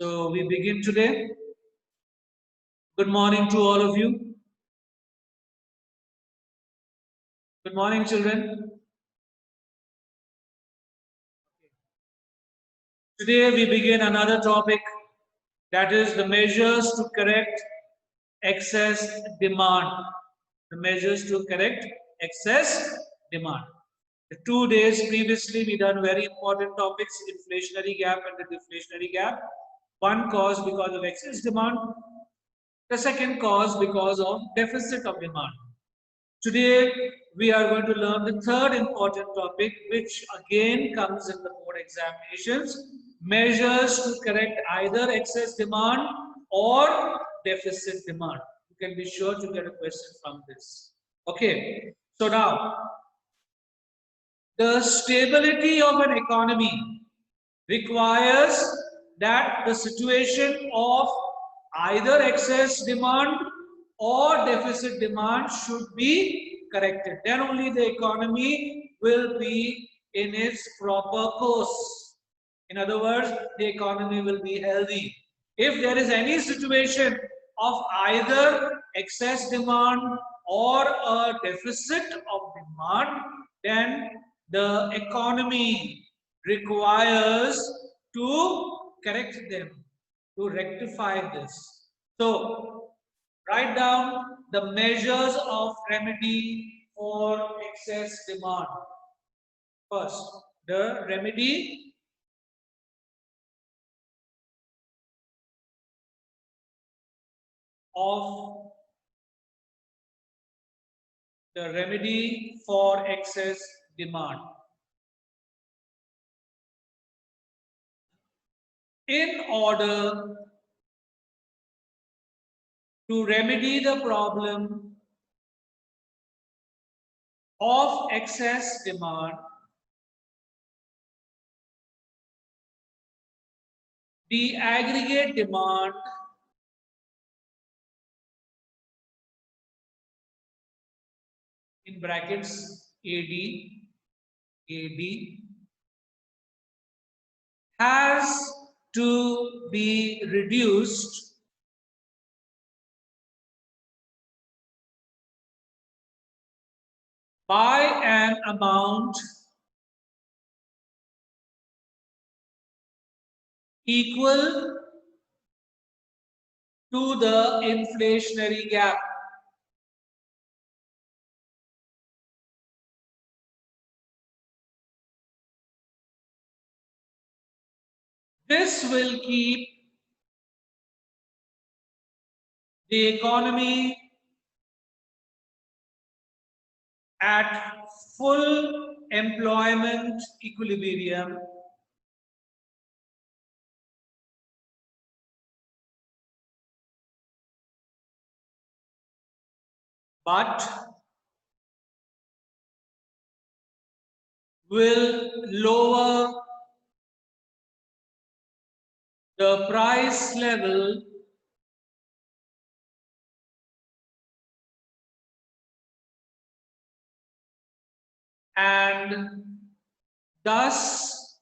So we begin today. Good morning to all of you. Good morning, children. Today we begin another topic, that is the measures to correct excess demand. The measures to correct excess demand. The 2 days previously we done very important topics, inflationary gap and the deflationary gap. One cause because of excess demand, the second cause because of deficit of demand. Today we are going to learn the third important topic, which again comes in the board examinations: measures to correct either excess demand or deficit demand. You can be sure to get a question from this. Okay, so now the stability of an economy requires that the situation of either excess demand or deficit demand should be corrected. Then only the economy will be in its proper course. In other words, the economy will be healthy. If there is any situation of either excess demand or a deficit of demand, then the economy requires to correct them, to rectify this. So, write down the measures of remedy for excess demand. First, the remedy for excess demand. In order to remedy the problem of excess demand, the aggregate demand in brackets AD has to be reduced by an amount equal to the inflationary gap. This will keep the economy at full employment equilibrium but will lower the price level and thus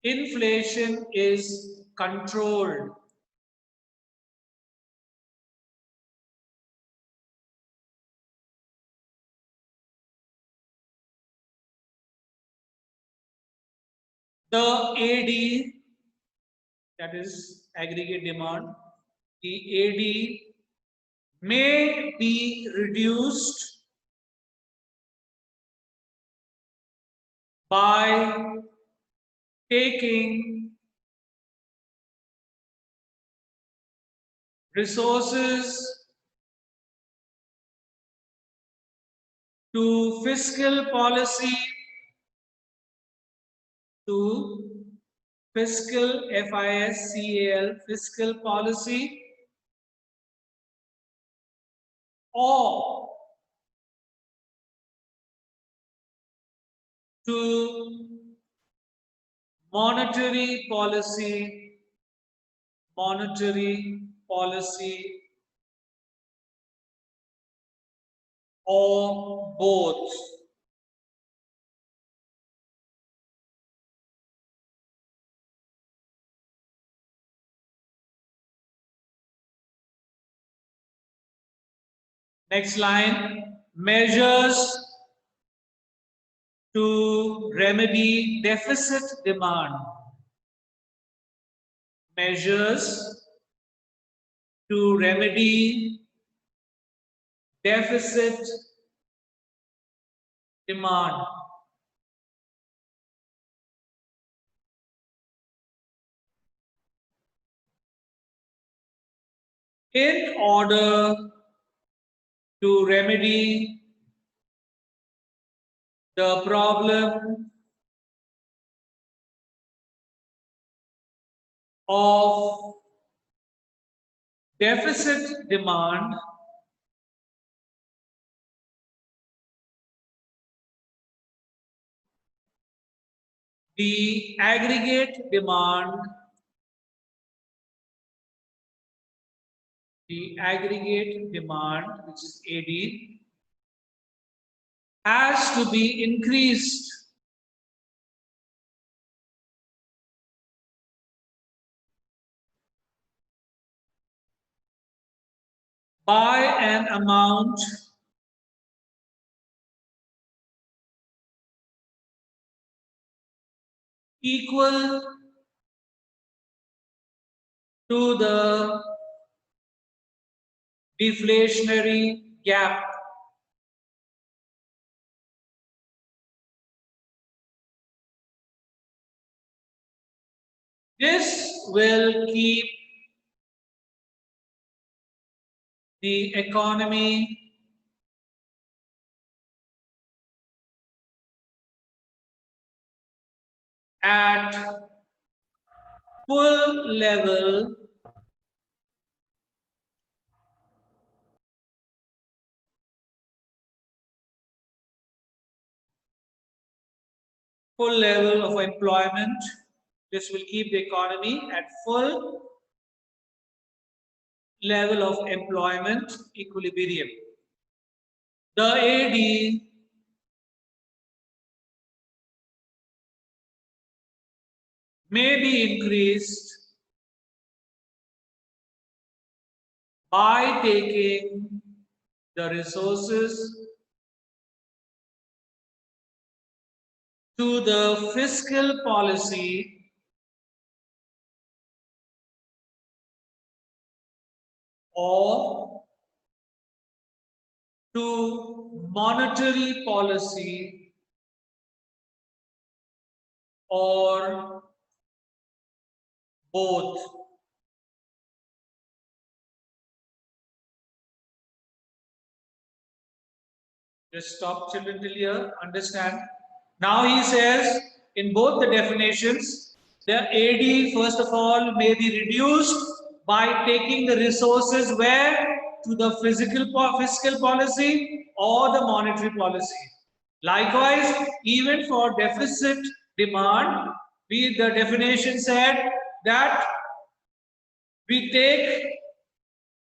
inflation is controlled. The AD, that is aggregate demand, the AD may be reduced by taking resources to fiscal policy, to fiscal, FISCAL, fiscal policy, or to monetary policy, or both. Next line, measures to remedy deficit demand. Measures to remedy deficit demand. In order to remedy the problem of deficit demand, the aggregate demand, which is AD, has to be increased by an amount equal to the deflationary gap. This will keep the economy at full level of employment. This will keep the economy at full level of employment equilibrium. The AD may be increased by taking the resources to the fiscal policy or to monetary policy or both. Just stop children till here, understand. Now he says in both the definitions, the AD first of all may be reduced by taking the resources where to the fiscal policy or the monetary policy. Likewise, even for deficit demand, the definition said that we take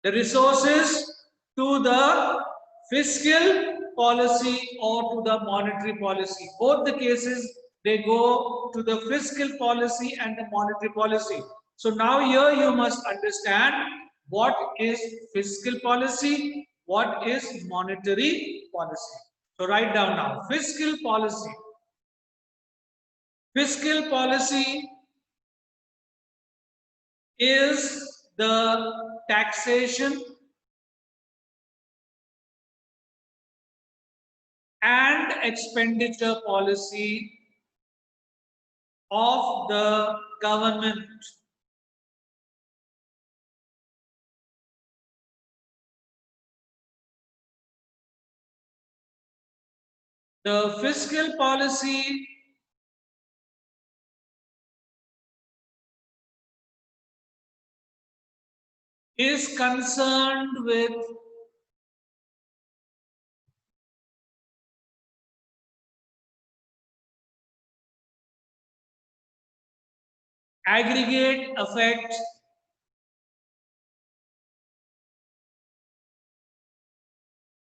the resources to the fiscal policy or to the monetary policy. Both the cases, they go to the fiscal policy and the monetary policy. So now here you must understand what is fiscal policy, what is monetary policy. So write down now, fiscal policy. Fiscal policy is the taxation and expenditure policy of the government. The fiscal policy is concerned with aggregate effect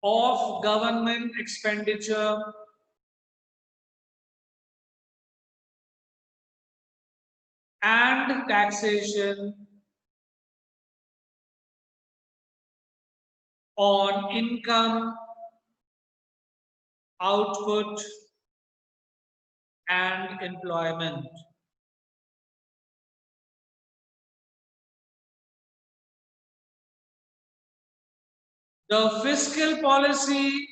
of government expenditure and taxation on income, output, and employment. The fiscal policy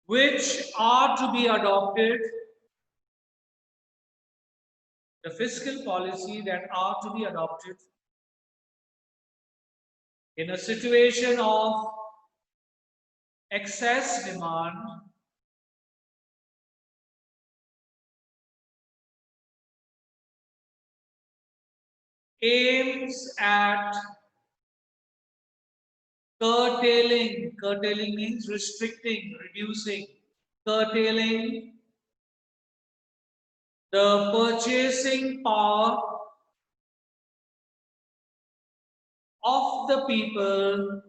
which are to be adopted, the fiscal policy that are to be adopted in a situation of excess demand aims at curtailing means restricting, reducing, curtailing the purchasing power of the people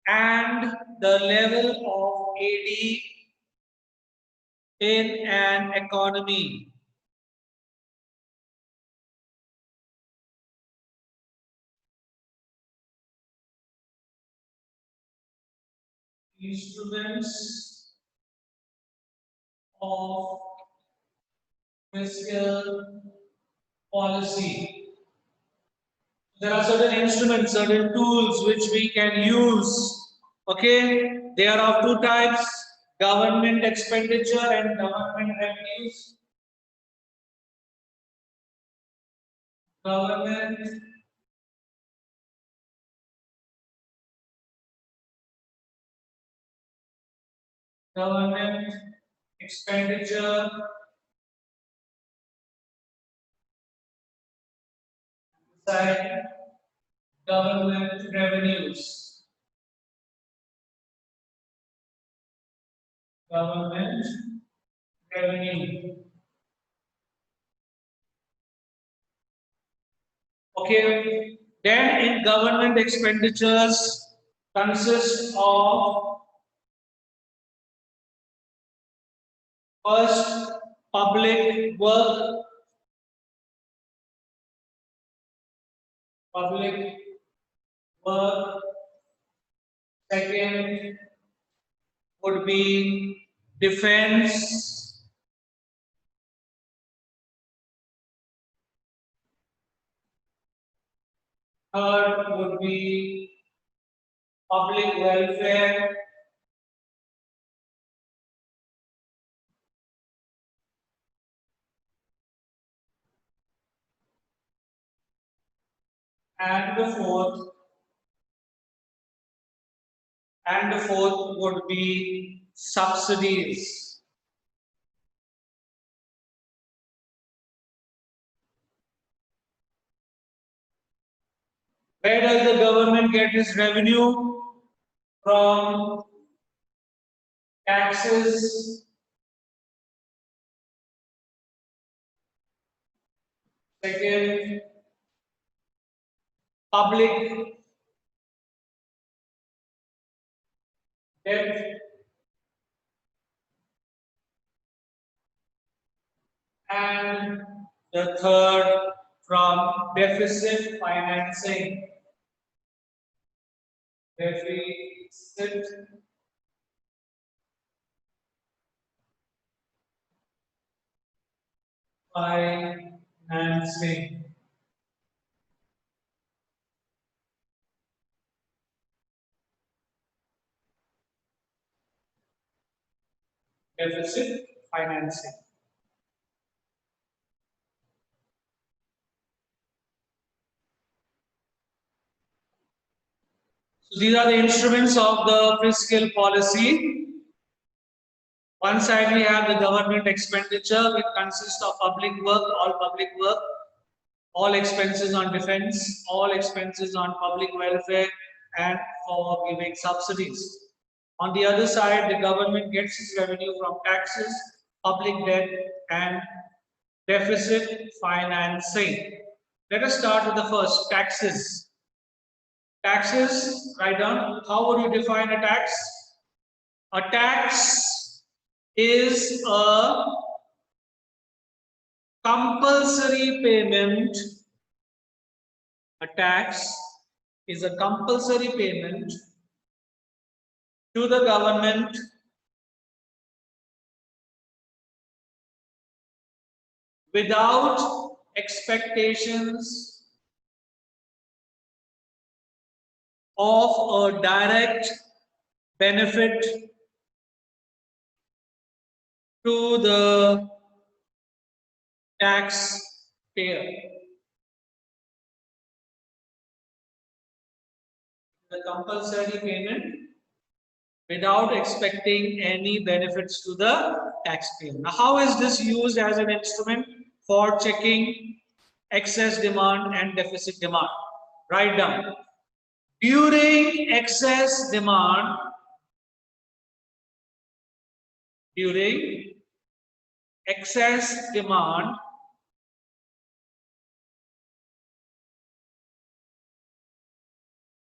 and the level of AD in an economy. Instruments of fiscal policy. There are certain instruments, certain tools which we can use. Okay, they are of two types: government expenditure and government revenues. Government expenditure, side government revenues. Government revenue. Okay, then in government expenditures consist of first public work, public work. Second would be defense. Third would be public welfare. And the fourth would be subsidies. Where does the government get its revenue? From taxes. Second, public debt. And the third, from deficit financing. Deficit financing. Deficit financing. So these are the instruments of the fiscal policy. One side we have the government expenditure, which consists of public work, all expenses on defense, all expenses on public welfare, and for giving subsidies. On the other side, the government gets its revenue from taxes, public debt, and deficit financing. Let us start with the first, taxes. Taxes, write down, how would you define a tax? A tax is a compulsory payment A tax is a compulsory payment to the government without expectations of a direct benefit to the taxpayer. The compulsory payment without expecting any benefits to the taxpayer. Now, how is this used as an instrument for checking excess demand and deficit demand? Write down. During excess demand,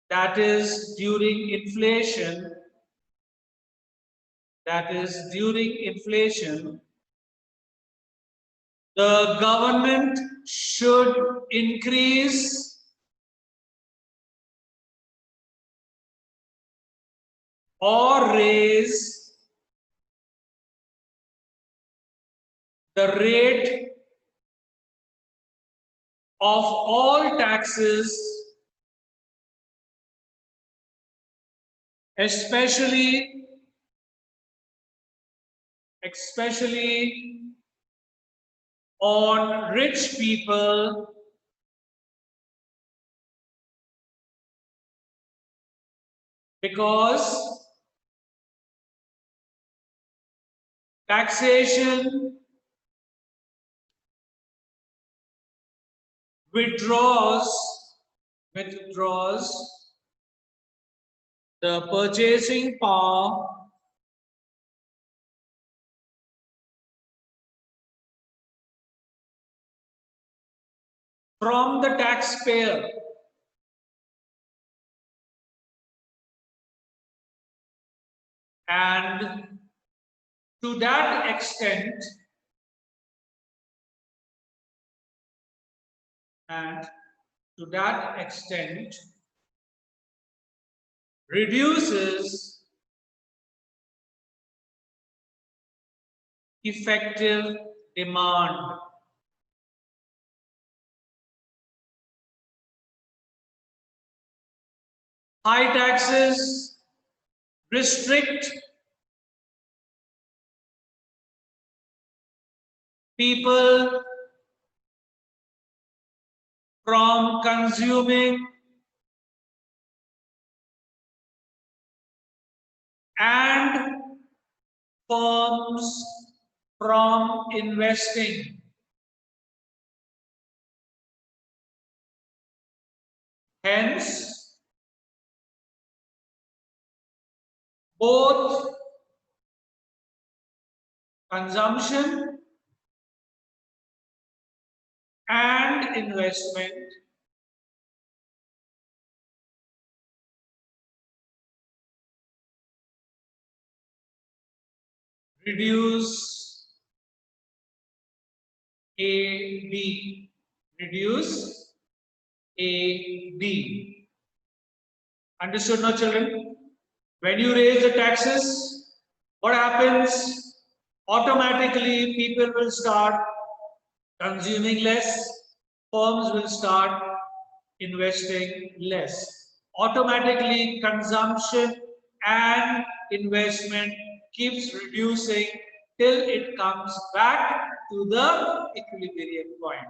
that is during inflation, the government should increase or raise the rate of all taxes, especially on rich people because taxation withdraws the purchasing power from the taxpayer, and to that extent reduces effective demand. High taxes restrict people from consuming and firms from investing. Hence, both consumption and investment reduce AB. Understood now, children? When you raise the taxes, what happens? Automatically, people will start consuming less, firms will start investing less. Automatically, consumption and investment keeps reducing till it comes back to the equilibrium point.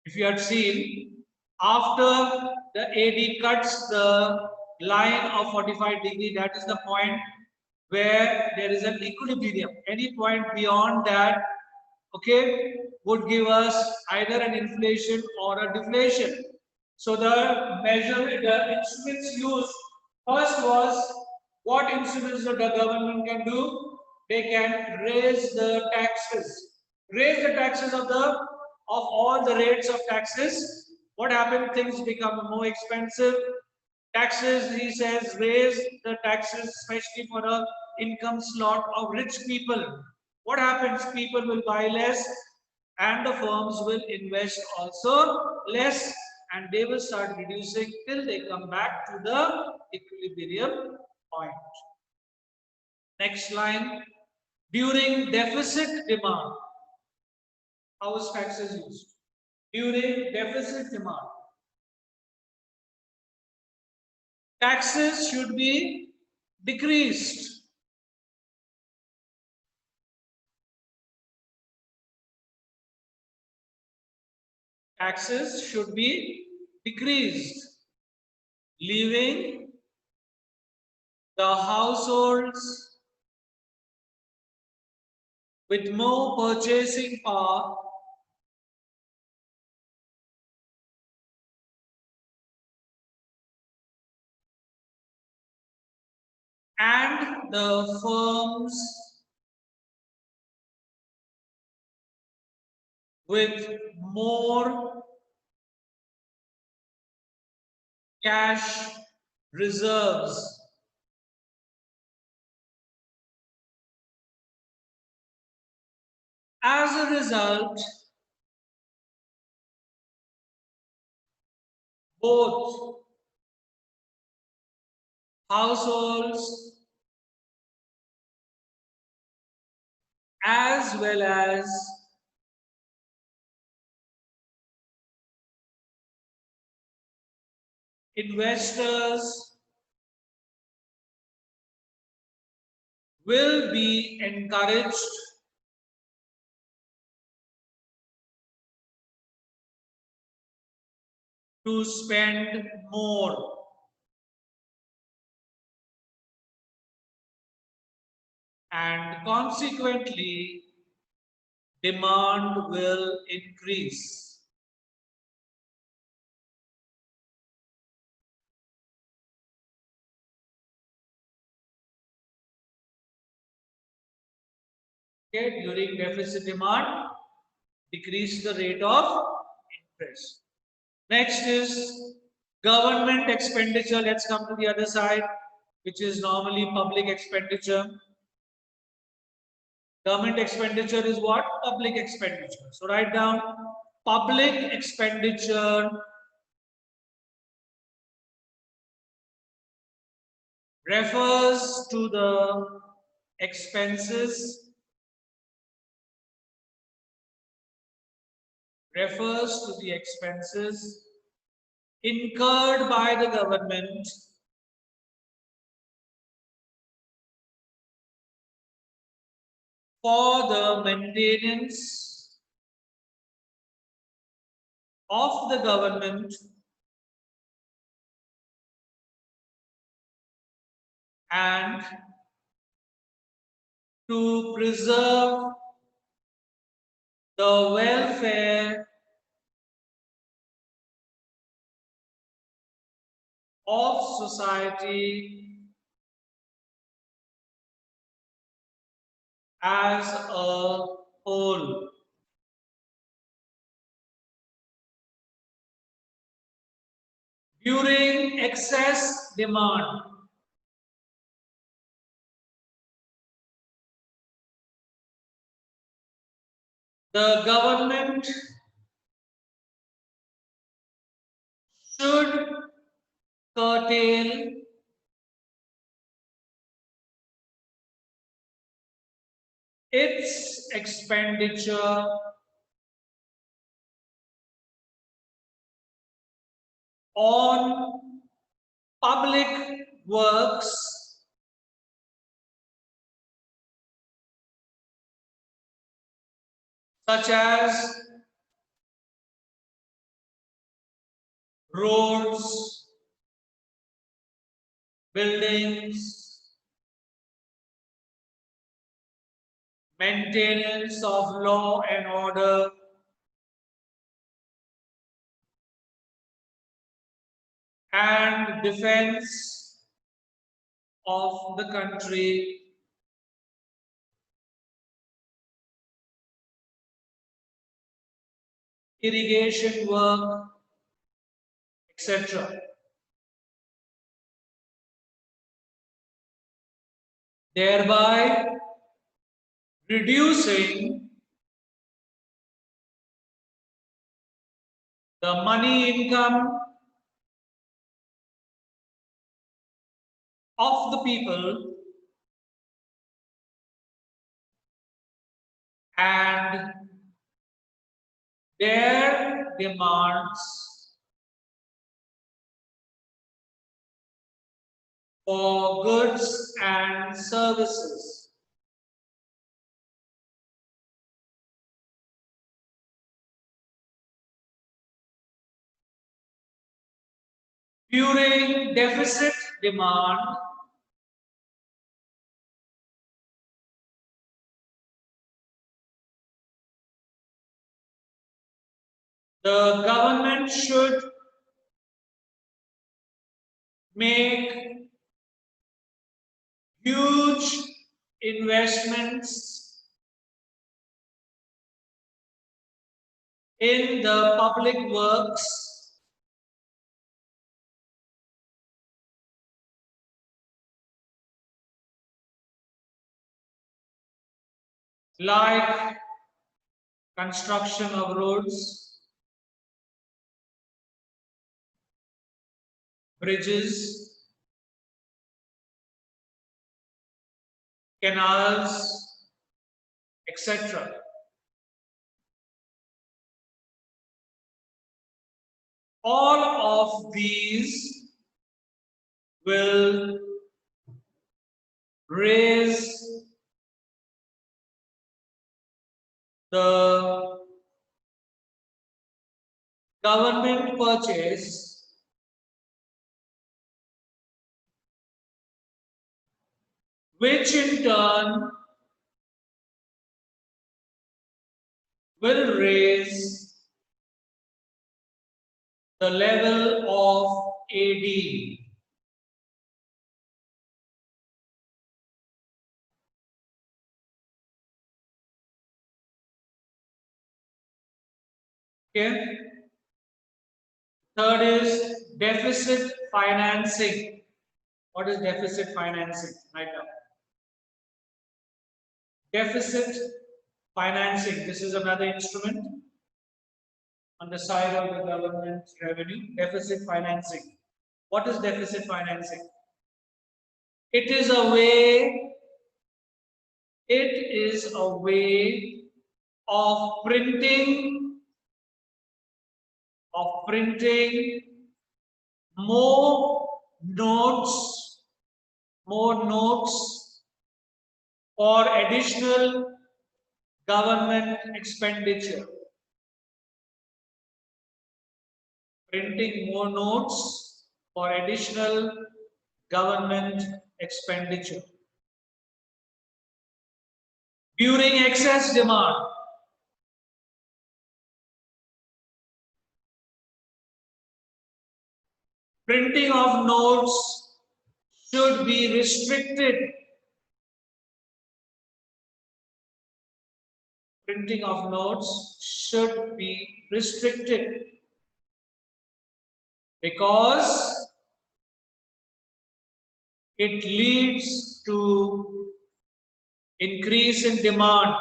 If you had seen, after the AD cuts the line of 45°, that is the point where there is an equilibrium. Any point beyond that, okay, would give us either an inflation or a deflation. So the instruments used first was, what instruments that the government can do? They can raise the taxes of all the rates of taxes. What happens? Things become more expensive. Taxes, he says, raise the taxes, especially for the income slot of rich people. What happens? People will buy less and the firms will invest also less, and they will start reducing till they come back to the equilibrium point. Next line, during deficit demand. How is taxes used? During deficit demand, taxes should be decreased. Taxes should be decreased, leaving the households with more purchasing power and the firms with more cash reserves. As a result, both households as well as investors will be encouraged to spend more. And consequently, demand will increase. Okay, during deficit demand, decrease the rate of interest. Next is government expenditure. Let's come to the other side, which is normally public expenditure. Government expenditure is what? Public expenditure. So write down public expenditure refers to the expenses incurred by the government for the maintenance of the government and to preserve the welfare of society as a whole. During excess demand, the government should curtail its expenditure on public works such as roads, buildings, maintenance of law and order, and defense of the country, irrigation work, etc. Thereby reducing the money income of the people and their demands for goods and services. During deficit demand, the government should make huge investments in the public works like construction of roads, bridges, canals, etc. All of these will raise the government purchase which in turn will raise the level of AD. Okay. Third is deficit financing. What is deficit financing? Right now. Deficit financing. This is another instrument on the side of the government revenue. Deficit financing. What is deficit financing? It is a way. It is a way of printing more notes for additional government expenditure. Printing more notes for additional government expenditure. During excess demand, printing of notes should be restricted. Printing of notes should be restricted because it leads to increase in demand.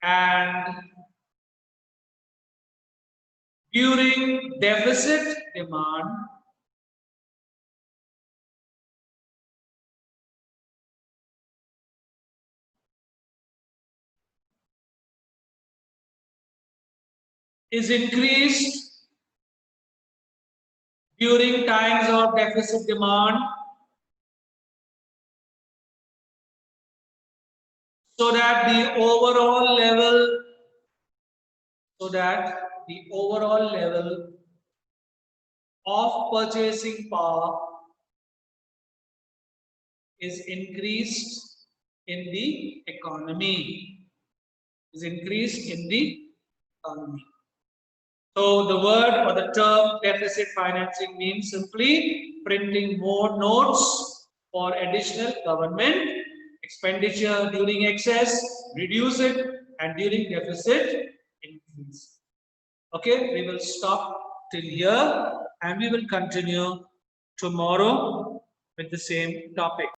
And during deficit demand, is increased during times of deficit demand so that the overall level of purchasing power is increased in the economy. So the word or the term deficit financing means simply printing more notes for additional government expenditure. During excess, reduce it, and during deficit, increase. Okay, we will stop till here and we will continue tomorrow with the same topic.